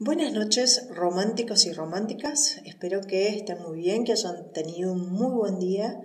Buenas noches, románticos y románticas. Espero que estén muy bien, que hayan tenido un muy buen día.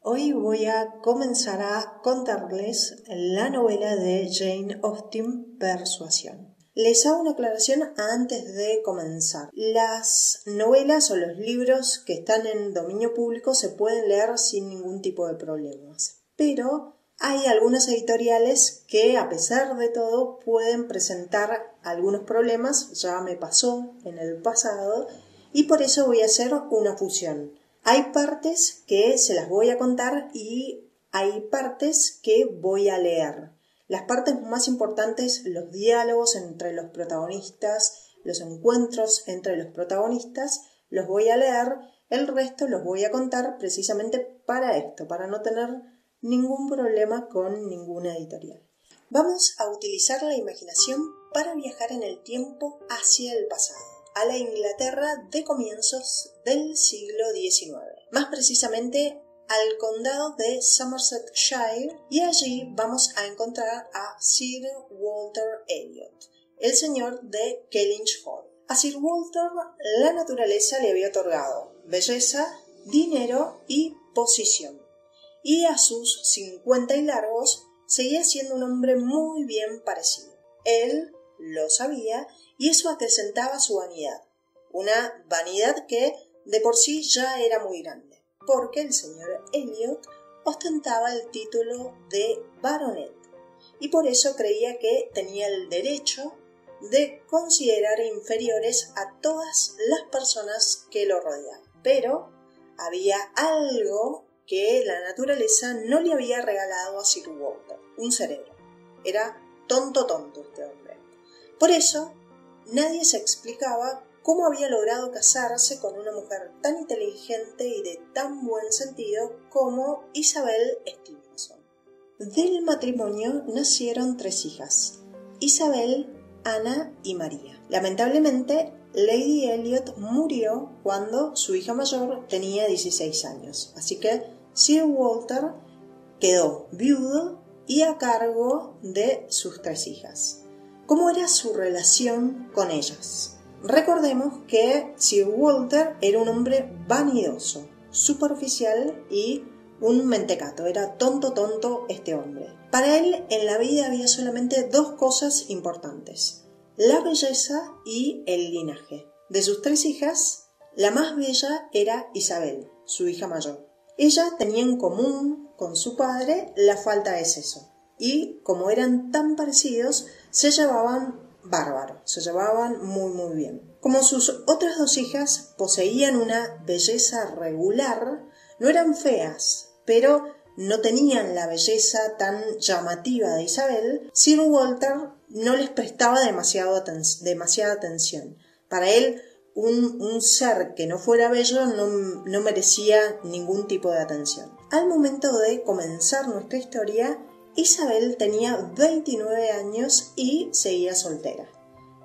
Hoy voy a comenzar a contarles la novela de Jane Austen, Persuasión. Les hago una aclaración antes de comenzar. Las novelas o los libros que están en dominio público se pueden leer sin ningún tipo de problemas, pero hay algunas editoriales que, a pesar de todo, pueden presentar algunos problemas. Ya me pasó en el pasado y por eso voy a hacer una fusión. Hay partes que se las voy a contar y hay partes que voy a leer. Las partes más importantes, los diálogos entre los protagonistas, los encuentros entre los protagonistas, los voy a leer. El resto los voy a contar precisamente para esto, para no tener ningún problema con ninguna editorial. Vamos a utilizar la imaginación para viajar en el tiempo hacia el pasado, a la Inglaterra de comienzos del siglo XIX, más precisamente al condado de Somersetshire, y allí vamos a encontrar a Sir Walter Elliot, el señor de Kellynch Hall. A Sir Walter la naturaleza le había otorgado belleza, dinero y posición, y a sus 50 y largos seguía siendo un hombre muy bien parecido. Él lo sabía y eso acrecentaba su vanidad, una vanidad que de por sí ya era muy grande, porque el señor Elliot ostentaba el título de baronet y por eso creía que tenía el derecho de considerar inferiores a todas las personas que lo rodeaban. Pero había algo que la naturaleza no le había regalado a Sir Walter: un cerebro. Era tonto este hombre. Por eso, nadie se explicaba cómo había logrado casarse con una mujer tan inteligente y de tan buen sentido como Isabel Stevenson. Del matrimonio nacieron 3 hijas: Isabel, Ana y María. Lamentablemente, Lady Elliot murió cuando su hija mayor tenía 16 años, así que Sir Walter quedó viudo y a cargo de sus 3 hijas. ¿Cómo era su relación con ellas? Recordemos que Sir Walter era un hombre vanidoso, superficial y un mentecato. Era tonto este hombre. Para él en la vida había solamente 2 cosas importantes: la belleza y el linaje. De sus 3 hijas, la más bella era Isabel, su hija mayor. Ella tenía en común con su padre la falta de seso, y como eran tan parecidos, se llevaban bárbaro, se llevaban muy bien. Como sus otras 2 hijas poseían una belleza regular, no eran feas, pero no tenían la belleza tan llamativa de Isabel, Sir Walter no les prestaba demasiada atención. Para él, un ser que no fuera bello no merecía ningún tipo de atención. Al momento de comenzar nuestra historia, Isabel tenía 29 años y seguía soltera.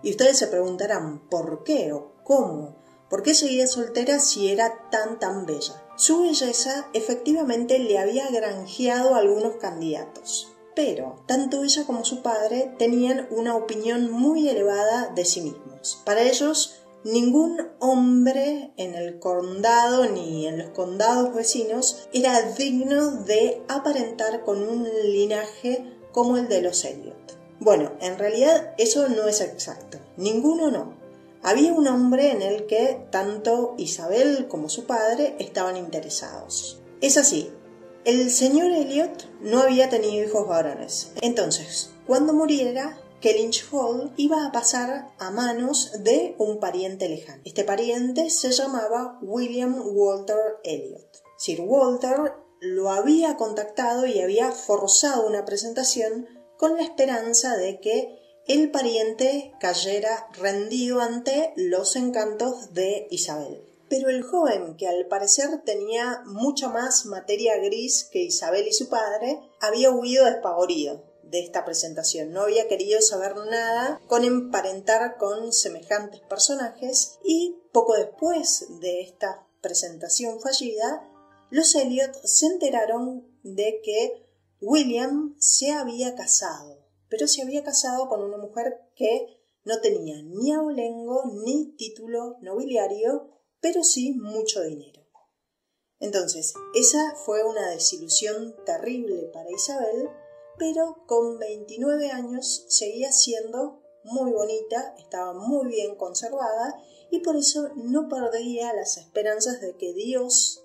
Y ustedes se preguntarán, ¿por qué o cómo? ¿Por qué seguía soltera si era tan bella? Su belleza efectivamente le había granjeado algunos candidatos, pero tanto ella como su padre tenían una opinión muy elevada de sí mismos. Para ellos, ningún hombre en el condado ni en los condados vecinos era digno de aparentar con un linaje como el de los Elliot. Bueno, en realidad eso no es exacto. Ninguno no. Había un hombre en el que tanto Isabel como su padre estaban interesados. Es así, el señor Elliot no había tenido hijos varones. Entonces, cuando muriera, Kellynch Hall iba a pasar a manos de un pariente lejano. Este pariente se llamaba William Walter Elliot. Sir Walter lo había contactado y había forzado una presentación con la esperanza de que el pariente cayera rendido ante los encantos de Isabel. Pero el joven, que al parecer tenía mucha más materia gris que Isabel y su padre, había huido despavorido de esta presentación. No había querido saber nada con emparentar con semejantes personajes, y poco después de esta presentación fallida, los Elliot se enteraron de que William se había casado, pero se había casado con una mujer que No tenía ni abolengo ni título nobiliario, pero sí mucho dinero. Entonces, esa fue una desilusión terrible para Isabel, pero con 29 años seguía siendo muy bonita, estaba muy bien conservada y por eso no perdía las esperanzas de que Dios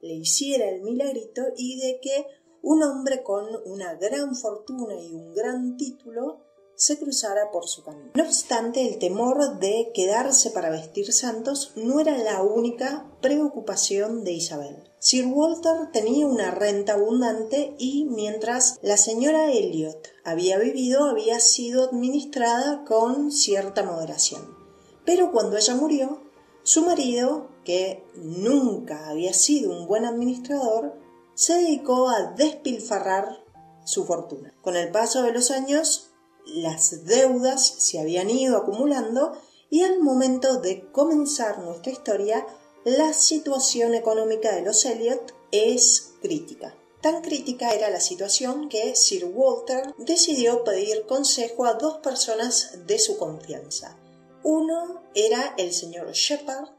le hiciera el milagrito y de que un hombre con una gran fortuna y un gran título se cruzara por su camino. No obstante, el temor de quedarse para vestir santos no era la única preocupación de Isabel. Sir Walter tenía una renta abundante y mientras la señora Elliot había vivido había sido administrada con cierta moderación. Pero cuando ella murió, su marido, que nunca había sido un buen administrador, se dedicó a despilfarrar su fortuna. Con el paso de los años, las deudas se habían ido acumulando y al momento de comenzar nuestra historia, la situación económica de los Elliot es crítica. Tan crítica era la situación que Sir Walter decidió pedir consejo a dos personas de su confianza. Uno era el señor Shepherd,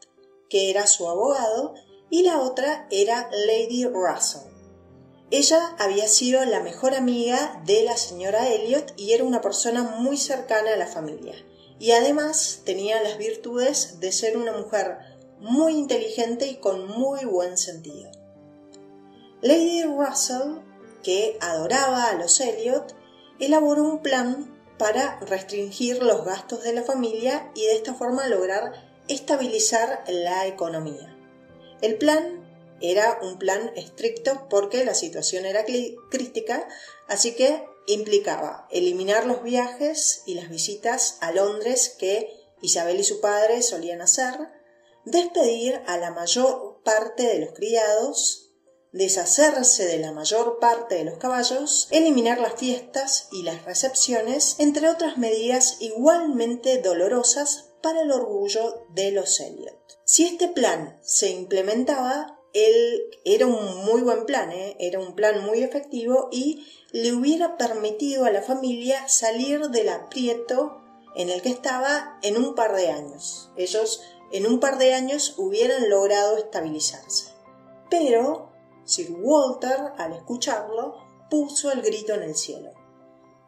que era su abogado, y la otra era Lady Russell. Ella había sido la mejor amiga de la señora Elliot y era una persona muy cercana a la familia. Y además tenía las virtudes de ser una mujer muy inteligente y con muy buen sentido. Lady Russell, que adoraba a los Elliot, elaboró un plan para restringir los gastos de la familia y de esta forma lograr estabilizar la economía. El plan era un plan estricto porque la situación era crítica, así que implicaba eliminar los viajes y las visitas a Londres que Isabel y su padre solían hacer, despedir a la mayor parte de los criados, deshacerse de la mayor parte de los caballos, eliminar las fiestas y las recepciones, entre otras medidas igualmente dolorosas para el orgullo de los Elliot. Si este plan se implementaba, era un muy buen plan, era un plan muy efectivo y le hubiera permitido a la familia salir del aprieto en el que estaba en un par de años. Ellos en un par de años hubieran logrado estabilizarse. Pero Sir Walter, al escucharlo, puso el grito en el cielo.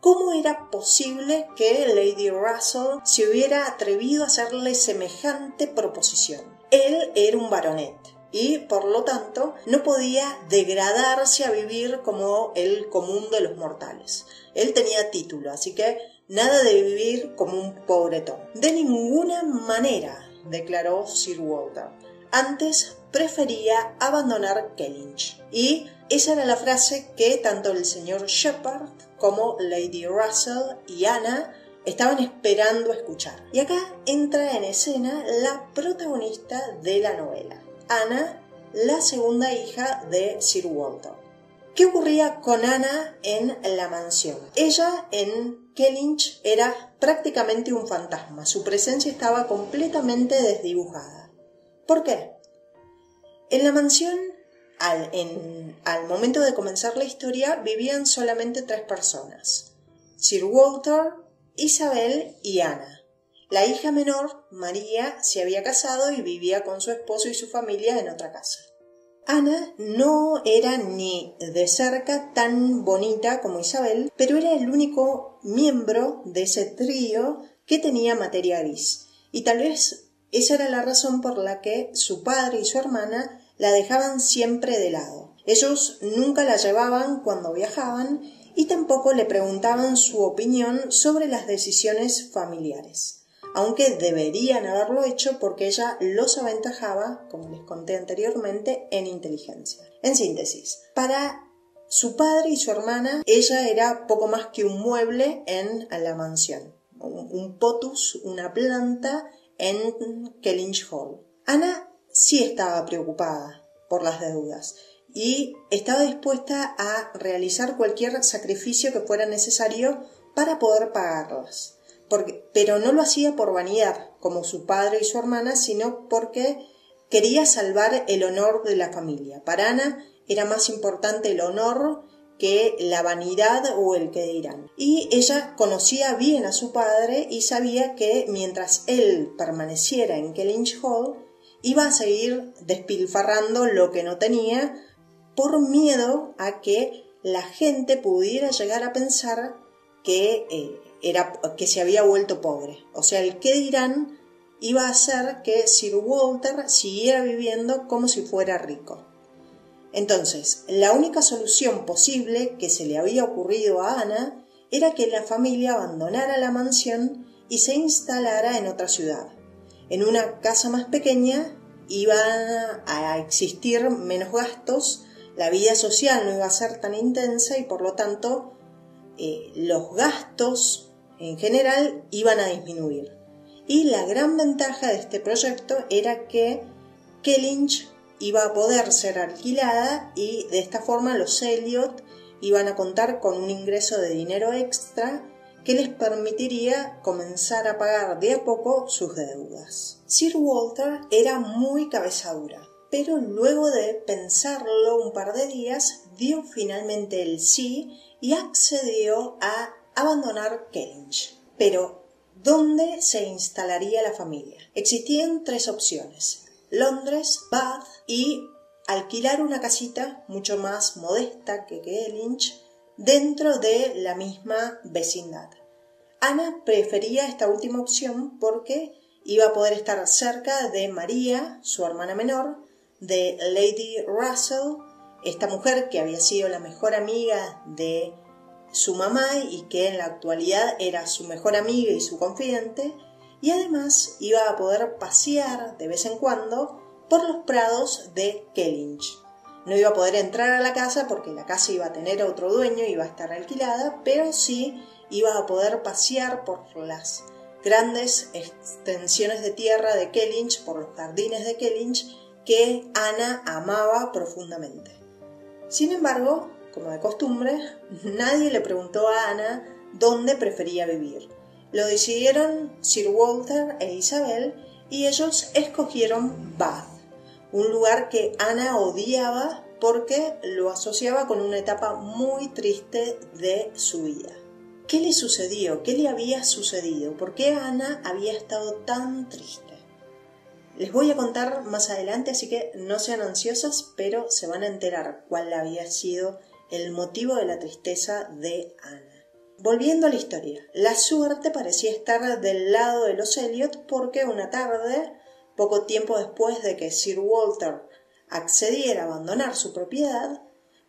¿Cómo era posible que Lady Russell se hubiera atrevido a hacerle semejante proposición? Él era un baronet y, por lo tanto, no podía degradarse a vivir como el común de los mortales. Él tenía título, así que nada de vivir como un pobretón. De ninguna manera, declaró Sir Walter. Antes prefería abandonar Kellynch. Y esa era la frase que tanto el señor Shepherd como Lady Russell y Anna estaban esperando escuchar. Y acá entra en escena la protagonista de la novela, Anna, la segunda hija de Sir Walter. ¿Qué ocurría con Anna en la mansión? Ella en Kellynch era prácticamente un fantasma. Su presencia estaba completamente desdibujada. ¿Por qué? En la mansión, al momento de comenzar la historia, vivían solamente 3 personas: Sir Walter, Isabel y Anna. La hija menor, María, se había casado y vivía con su esposo y su familia en otra casa. Anna no era ni de cerca tan bonita como Isabel, pero era el único miembro de ese trío que tenía materia gris. Y tal vez esa era la razón por la que su padre y su hermana la dejaban siempre de lado. Ellos nunca la llevaban cuando viajaban y tampoco le preguntaban su opinión sobre las decisiones familiares, aunque deberían haberlo hecho porque ella los aventajaba, como les conté anteriormente, en inteligencia. En síntesis, para su padre y su hermana, ella era poco más que un mueble en la mansión, un potus, una planta en Kellynch Hall. Anna sí estaba preocupada por las deudas y estaba dispuesta a realizar cualquier sacrificio que fuera necesario para poder pagarlas. Pero no lo hacía por vanidad, como su padre y su hermana, sino porque quería salvar el honor de la familia. Para Anna era más importante el honor que la vanidad o el qué dirán. Y ella conocía bien a su padre y sabía que mientras él permaneciera en Kellynch Hall, iba a seguir despilfarrando lo que no tenía por miedo a que la gente pudiera llegar a pensar que se había vuelto pobre. O sea, el qué dirán iba a hacer que Sir Walter siguiera viviendo como si fuera rico. Entonces, la única solución posible que se le había ocurrido a Ana era que la familia abandonara la mansión y se instalara en otra ciudad. En una casa más pequeña iban a existir menos gastos, la vida social no iba a ser tan intensa y por lo tanto los gastos en general iban a disminuir. Y la gran ventaja de este proyecto era que Kellynch iba a poder ser alquilada y de esta forma los Elliot iban a contar con un ingreso de dinero extra que les permitiría comenzar a pagar de a poco sus deudas. Sir Walter era muy cabeza dura, pero luego de pensarlo un par de días dio finalmente el sí y accedió a abandonar Kellynch. Pero, ¿dónde se instalaría la familia? Existían 3 opciones: Londres, Bath y alquilar una casita mucho más modesta que Kellynch dentro de la misma vecindad. Ana prefería esta última opción porque iba a poder estar cerca de María, su hermana menor, de Lady Russell, esta mujer que había sido la mejor amiga de su mamá y que en la actualidad era su mejor amiga y su confidente, y además iba a poder pasear de vez en cuando por los prados de Kellynch. No iba a poder entrar a la casa porque la casa iba a tener otro dueño, iba a estar alquilada, pero sí iba a poder pasear por las grandes extensiones de tierra de Kellynch, por los jardines de Kellynch, que Ana amaba profundamente. Sin embargo, como de costumbre, nadie le preguntó a Ana dónde prefería vivir. Lo decidieron Sir Walter e Isabel y ellos escogieron Bath, un lugar que Ana odiaba porque lo asociaba con una etapa muy triste de su vida. ¿Qué le sucedió? ¿Qué le había sucedido? ¿Por qué Ana había estado tan triste? Les voy a contar más adelante, así que no sean ansiosas, pero se van a enterar cuál había sido el motivo de la tristeza de Ana. Volviendo a la historia, la suerte parecía estar del lado de los Elliot porque una tarde, poco tiempo después de que Sir Walter accediera a abandonar su propiedad,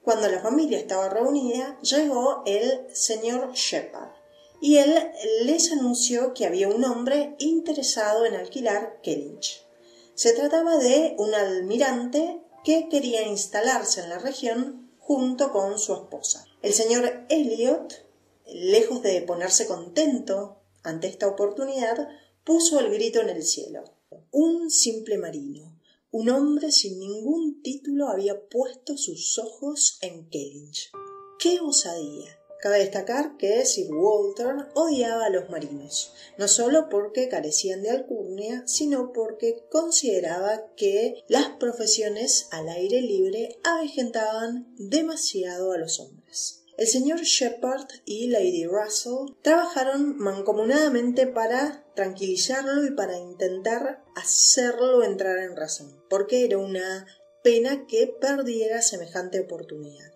cuando la familia estaba reunida, llegó el señor Shepherd y él les anunció que había un hombre interesado en alquilar Kellynch. Se trataba de un almirante que quería instalarse en la región junto con su esposa. El señor Elliot, lejos de ponerse contento ante esta oportunidad, puso el grito en el cielo. Un simple marino, un hombre sin ningún título, había puesto sus ojos en Kellynch. ¡Qué osadía! Cabe destacar que Sir Walter odiaba a los marinos, no solo porque carecían de alcurnia, sino porque consideraba que las profesiones al aire libre avejentaban demasiado a los hombres. El señor Shepherd y Lady Russell trabajaron mancomunadamente para tranquilizarlo y para intentar hacerlo entrar en razón, porque era una pena que perdiera semejante oportunidad.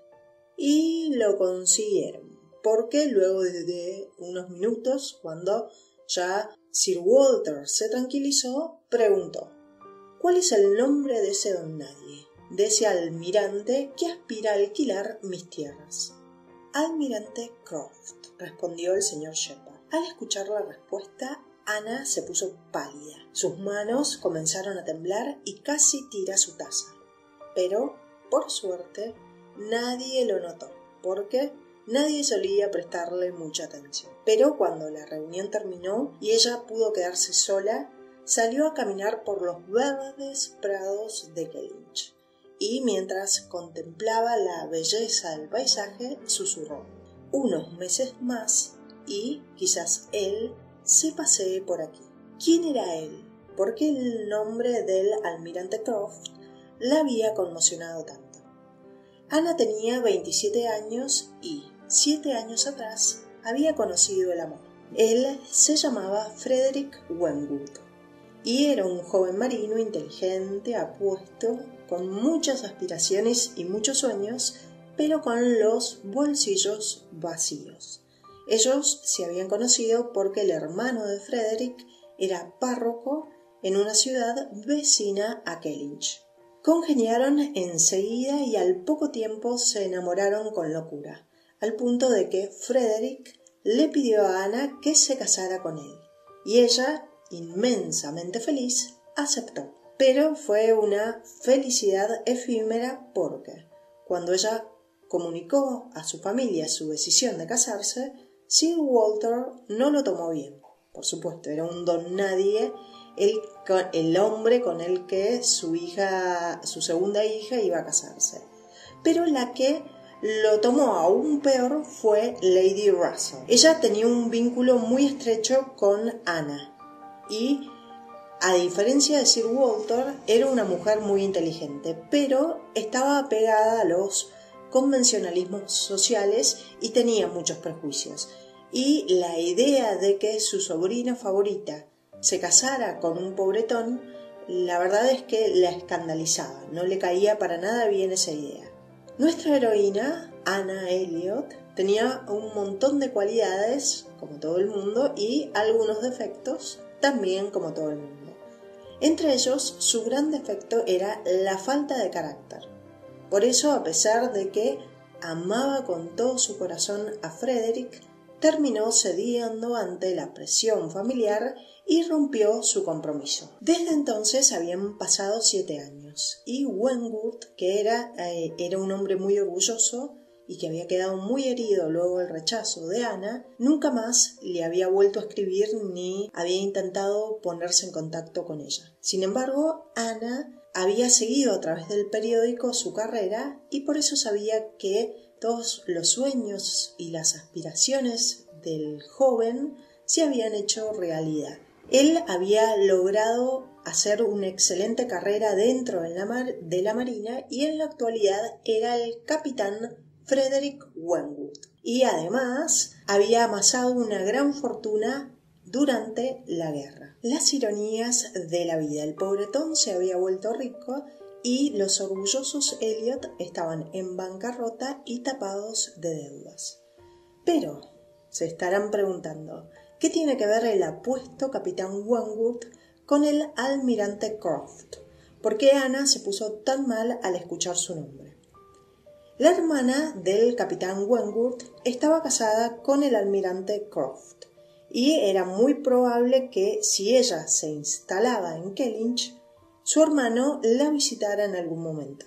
Y lo consiguieron, porque luego de unos minutos, cuando ya Sir Walter se tranquilizó, preguntó: ¿cuál es el nombre de ese don nadie, de ese almirante que aspira a alquilar mis tierras? Almirante Croft, respondió el señor Shepherd. Al escuchar la respuesta, Ana se puso pálida. Sus manos comenzaron a temblar y casi tira su taza. Pero, por suerte, nadie lo notó, porque nadie solía prestarle mucha atención. Pero cuando la reunión terminó y ella pudo quedarse sola, salió a caminar por los verdes prados de Kellynch. Y mientras contemplaba la belleza del paisaje, susurró: unos meses más y quizás él se pasee por aquí. ¿Quién era él? ¿Por qué el nombre del almirante Croft la había conmocionado tanto? Ana tenía 27 años y 7 años atrás había conocido el amor. Él se llamaba Frederick Wentworth y era un joven marino inteligente, apuesto, con muchas aspiraciones y muchos sueños, pero con los bolsillos vacíos. Ellos se habían conocido porque el hermano de Frederick era párroco en una ciudad vecina a Kellynch. Congeniaron enseguida y al poco tiempo se enamoraron con locura, al punto de que Frederick le pidió a Ana que se casara con él, y ella, inmensamente feliz, aceptó. Pero fue una felicidad efímera porque, cuando ella comunicó a su familia su decisión de casarse, Sir Walter no lo tomó bien. Por supuesto, era un don nadie el hombre con el que su segunda hija iba a casarse. Pero la que lo tomó aún peor fue Lady Russell. Ella tenía un vínculo muy estrecho con Ana y, a diferencia de Sir Walter, era una mujer muy inteligente, pero estaba apegada a los convencionalismos sociales y tenía muchos prejuicios. Y la idea de que su sobrina favorita se casara con un pobretón, la verdad es que la escandalizaba, no le caía para nada bien esa idea. Nuestra heroína, Anna Elliot, tenía un montón de cualidades, como todo el mundo, y algunos defectos, también como todo el mundo. Entre ellos, su gran defecto era la falta de carácter. Por eso, a pesar de que amaba con todo su corazón a Frederick, terminó cediendo ante la presión familiar y rompió su compromiso. Desde entonces habían pasado 7 años y Wentworth, que era un hombre muy orgulloso y que había quedado muy herido luego del rechazo de Ana, nunca más le había vuelto a escribir ni había intentado ponerse en contacto con ella. Sin embargo, Ana había seguido a través del periódico su carrera y por eso sabía que todos los sueños y las aspiraciones del joven se habían hecho realidad. Él había logrado hacer una excelente carrera dentro de la Marina y en la actualidad era el capitán Frederick Wentworth. Y además había amasado una gran fortuna durante la guerra. Las ironías de la vida. El pobretón se había vuelto rico y los orgullosos Elliot estaban en bancarrota y tapados de deudas. Pero, se estarán preguntando, ¿qué tiene que ver el apuesto capitán Wentworth con el almirante Croft? ¿Por qué Ana se puso tan mal al escuchar su nombre? La hermana del capitán Wentworth estaba casada con el almirante Croft y era muy probable que si ella se instalaba en Kellynch, su hermano la visitara en algún momento.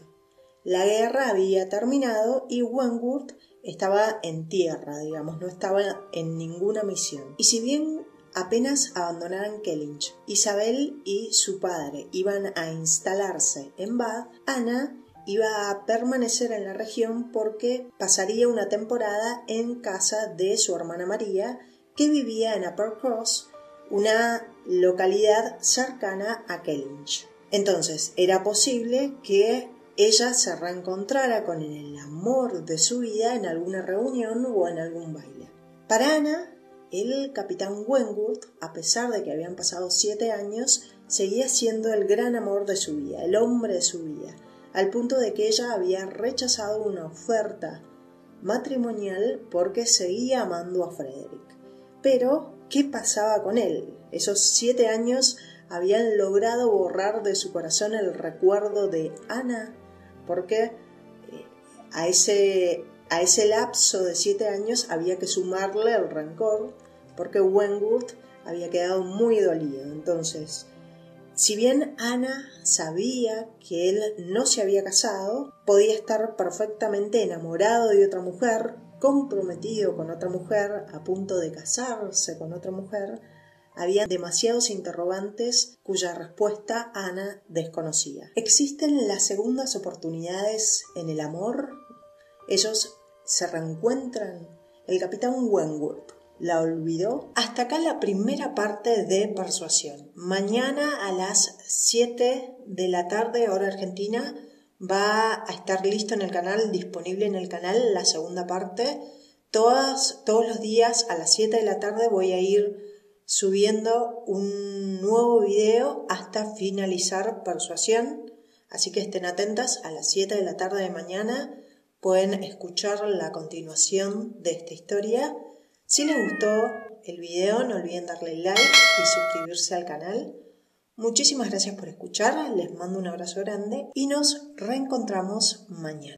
La guerra había terminado y Wentworth estaba en tierra, digamos, no estaba en ninguna misión. Y si bien apenas abandonaran Kellynch, Isabel y su padre iban a instalarse en Bath, Ana iba a permanecer en la región porque pasaría una temporada en casa de su hermana María, que vivía en Uppercross, una localidad cercana a Kellynch. Entonces, era posible que ella se reencontrara con el amor de su vida en alguna reunión o en algún baile. Para Ana, el capitán Wentworth, a pesar de que habían pasado 7 años, seguía siendo el gran amor de su vida, el hombre de su vida, al punto de que ella había rechazado una oferta matrimonial porque seguía amando a Frederick. Pero, ¿qué pasaba con él? Esos 7 años habían logrado borrar de su corazón el recuerdo de Ana, porque a ese lapso de 7 años había que sumarle el rencor, porque Wentworth había quedado muy dolido. Entonces, si bien Ana sabía que él no se había casado, podía estar perfectamente enamorado de otra mujer, comprometido con otra mujer, a punto de casarse con otra mujer. Había demasiados interrogantes cuya respuesta Ana desconocía. ¿Existen las segundas oportunidades en el amor? Ellos se reencuentran. El capitán Wentworth la olvidó. Hasta acá la primera parte de Persuasión. Mañana a las 7 de la tarde, hora argentina, va a estar listo en el canal, disponible en el canal, la segunda parte. Todos los días a las 7 de la tarde voy a ir subiendo un nuevo video hasta finalizar Persuasión. Así que estén atentas, a las 7 de la tarde de mañana pueden escuchar la continuación de esta historia. Si les gustó el video, no olviden darle like y suscribirse al canal. Muchísimas gracias por escuchar, les mando un abrazo grande y nos reencontramos mañana.